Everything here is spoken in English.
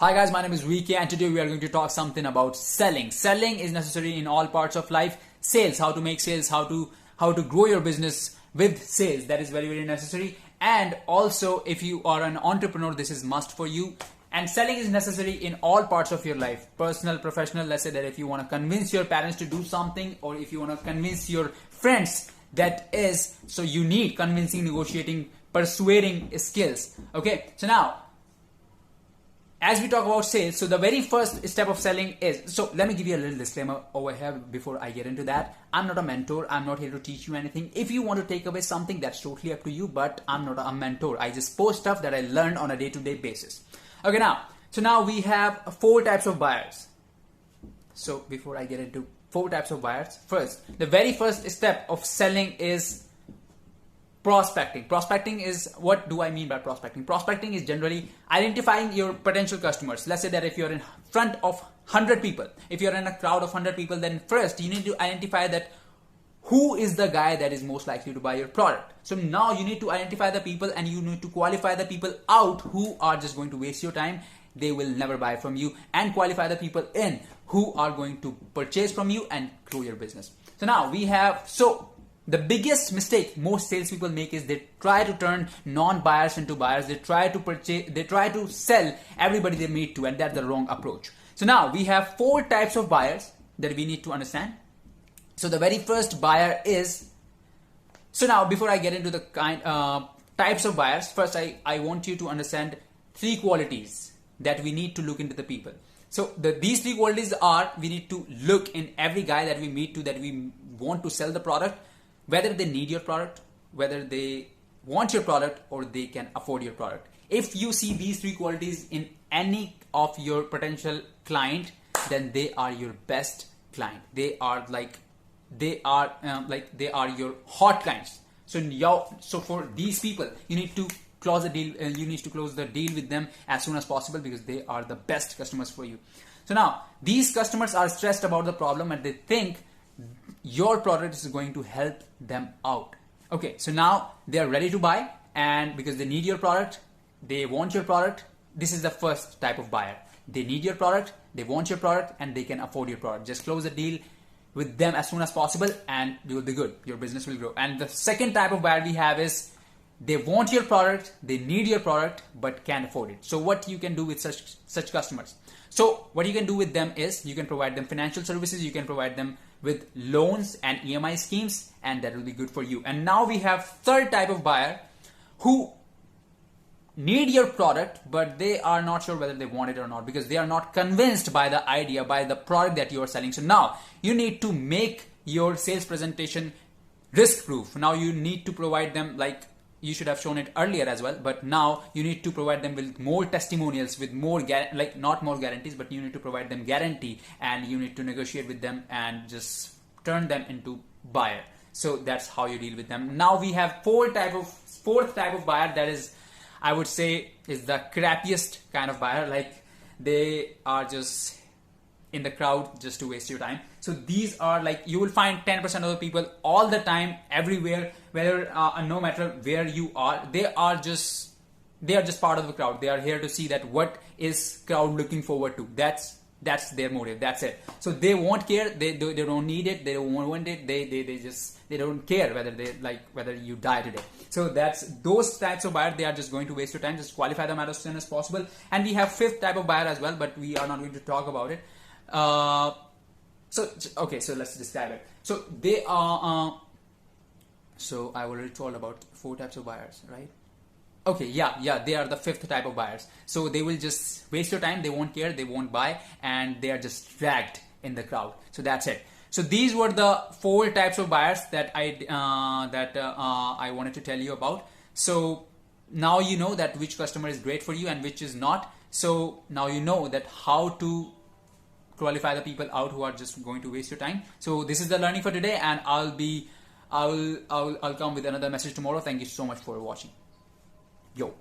Hi guys, my name is VK and today we are going to talk something about selling. Selling is necessary in all parts of life. Sales, how to make sales, how to grow your business with sales. That is very necessary. And also if you are an entrepreneur, this is must for you. And selling is necessary in all parts of your life. Personal, professional. Let's say that if you want to convince your parents to do something, or if you want to convince your friends, so you need convincing, negotiating, persuading skills. Okay, so now as we talk about sales, so the very first step of selling is, so let me give you a little disclaimer over here before I get into that. I'm not a mentor. I'm not here to teach you anything. If you want to take away something, that's totally up to you, but I'm not a mentor. I just post stuff that I learned on a day-to-day basis. Okay, now we have 4 types of buyers. So before I get into 4 types of buyers, the very first step of selling is prospecting. Prospecting is, what do I mean by prospecting? Prospecting is generally identifying your potential customers. Let's say that if you're in front of 100 people, if you're in a crowd of 100 people, then first you need to identify that who is the guy that is most likely to buy your product. So now you need to identify the people and you need to qualify the people out who are just going to waste your time. They will never buy from you, and qualify the people in who are going to purchase from you and grow your business. So now we have, the biggest mistake most salespeople make is they try to turn non-buyers into buyers. They try to sell everybody they meet to, and that's the wrong approach. So now we have 4 types of buyers that we need to understand. So the very first buyer is, so now before I get into the types of buyers, first I want you to understand 3 qualities that we need to look into the people. So these 3 qualities are, we need to look in every guy that we meet to, that we want to sell the product, whether they need your product, whether they want your product, or they can afford your product. If you see these 3 qualities in any of your potential client, then they are your best client. They are your hot clients. So for these people, you need to close the deal. You need to close the deal with them as soon as possible, because they are the best customers for you. So now these customers are stressed about the problem and they think your product is going to help them out. Okay, so now they are ready to buy, and because they need your product, they want your product. This is the first type of buyer. They need your product, they want your product, and they can afford your product. Just close the deal with them as soon as possible and you will be good. Your business will grow. And the second type of buyer we have is, they want your product, they need your product, but can't afford it. So what you can do with such customers? So what you can do with them is, you can provide them financial services, you can provide them with loans and EMI schemes, and that will be good for you. And now we have third type of buyer who need your product, but they are not sure whether they want it or not, because they are not convinced by the idea, by the product that you are selling. So now you need to make your sales presentation risk proof. Now you need to provide them, like you should have shown it earlier as well, but now you need to provide them with more testimonials, with more not more guarantees, but you need to provide them guarantee, and you need to negotiate with them and just turn them into buyer. So that's how you deal with them. Now we have fourth type of buyer, that is, I would say, is the crappiest kind of buyer. Like, they are just in the crowd just to waste your time. So these are, like, you will find 10% of the people all the time, everywhere, whether no matter where you are, they are just part of the crowd. They are here to see that what is crowd looking forward to. That's their motive. That's it. So they won't care. They don't need it. They don't want it. They don't care whether you die today. So that's those types of buyer. They are just going to waste your time. Just qualify them as soon as possible. And we have 5th type of buyer as well, but we are not going to talk about it. So let's describe it. So they are. So I already told about 4 types of buyers, right? Okay, yeah, they are the 5th type of buyers. So they will just waste your time. They won't care. They won't buy, and they are just dragged in the crowd. So that's it. So these were the 4 types of buyers that I wanted to tell you about. So now you know that which customer is great for you and which is not. So now you know that how to qualify the people out who are just going to waste your time. So this is the learning for today, and I'll come with another message tomorrow. Thank you so much for watching. Yo.